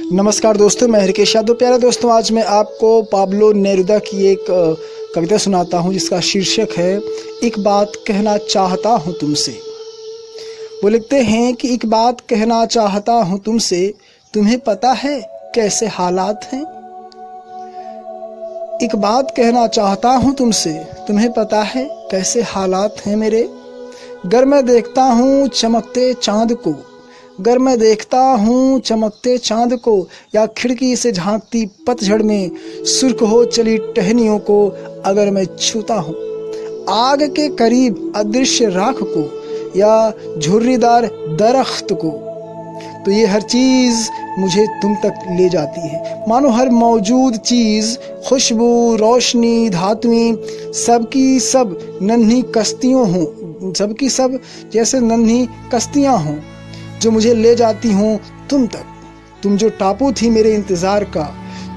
नमस्कार दोस्तों, मैं हरकेश यादव। प्यारे दोस्तों, आज मैं आपको पाब्लो नेरुदा की एक कविता सुनाता हूँ जिसका शीर्षक है एक बात कहना चाहता हूँ तुमसे। वो लिखते हैं कि एक बात कहना चाहता हूँ तुमसे, तुम्हें पता है कैसे हालात हैं। एक बात कहना चाहता हूँ तुमसे, तुम्हें पता है कैसे हालात हैं मेरे। गर मैं देखता हूँ चमकते चांद को, गर मैं देखता हूँ चमकते चांद को, या खिड़की से झांकती पतझड़ में सुर्ख हो चली टहनियों को अगर मैं छूता हूँ, आग के करीब अदृश्य राख को या झुर्रीदार दरख्त को, तो ये हर चीज़ मुझे तुम तक ले जाती है। मानो हर मौजूद चीज़, खुशबू, रोशनी, धातुएं, सबकी सब नन्ही कश्तियों हों, सबकी सब जैसे नन्ही कश्तियाँ हों जो मुझे ले जाती हूँ तुम तक। तुम जो टापू थी मेरे इंतज़ार का,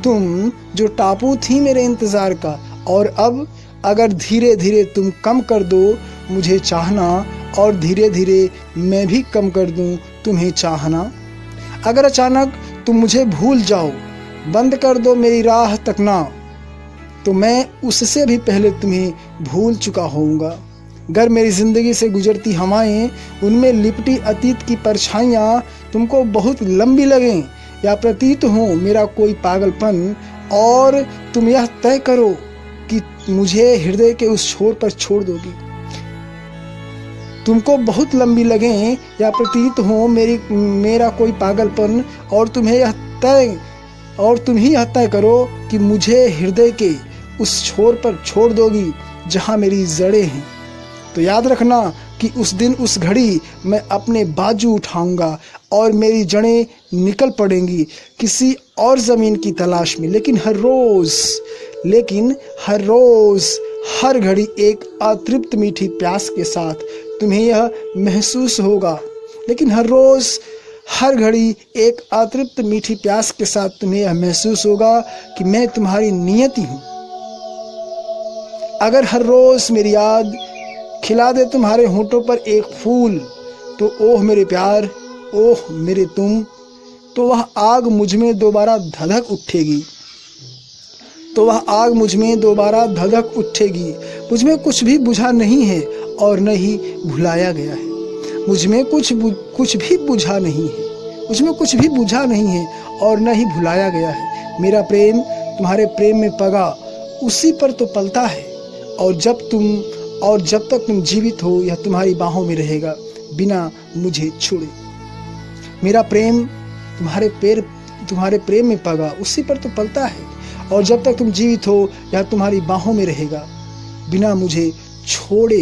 तुम जो टापू थी मेरे इंतज़ार का, और अब अगर धीरे धीरे तुम कम कर दो मुझे चाहना, और धीरे धीरे मैं भी कम कर दूँ तुम्हें चाहना। अगर अचानक तुम मुझे भूल जाओ, बंद कर दो मेरी राह तकना, तो मैं उससे भी पहले तुम्हें भूल चुका होऊंगा। गर मेरी ज़िंदगी से गुजरती हवाएं, उनमें लिपटी अतीत की परछाइयाँ तुमको बहुत लंबी लगें, या प्रतीत हो मेरा कोई पागलपन, और तुम यह तय करो कि मुझे हृदय के उस छोर पर छोड़ दोगी। तुमको बहुत लंबी लगें या प्रतीत हो मेरा कोई पागलपन, और तुम ही यह तय करो कि मुझे हृदय के उस छोर पर छोड़ दोगी जहाँ मेरी जड़ें हैं। तो याद रखना कि उस दिन उस घड़ी मैं अपने बाजू उठाऊंगा और मेरी जड़ें निकल पड़ेंगी किसी और ज़मीन की तलाश में। लेकिन हर रोज़ हर घड़ी एक अतृप्त मीठी प्यास के साथ तुम्हें यह महसूस होगा। लेकिन हर रोज़ हर घड़ी एक अतृप्त मीठी प्यास के साथ तुम्हें यह महसूस होगा कि मैं तुम्हारी नियति हूँ। अगर हर रोज़ मेरी याद खिला दे तुम्हारे होठों पर एक फूल, तो ओह मेरे प्यार, ओह मेरे तुम, तो वह आग मुझ में दोबारा धधक उठेगी। मुझ में कुछ भी बुझा नहीं है और न ही भुलाया गया है। मुझ में कुछ भी बुझा नहीं है और न ही भुलाया गया है। मेरा प्रेम तुम्हारे प्रेम में पगा उसी पर तो पलता है, और जब तक तुम जीवित हो यह तुम्हारी बाहों में रहेगा बिना मुझे छोड़े। मेरा प्रेम तुम्हारे प्रेम में पगा उसी पर तो पलता है, और जब तक तुम जीवित हो यह तुम्हारी बाहों में रहेगा बिना मुझे छोड़े।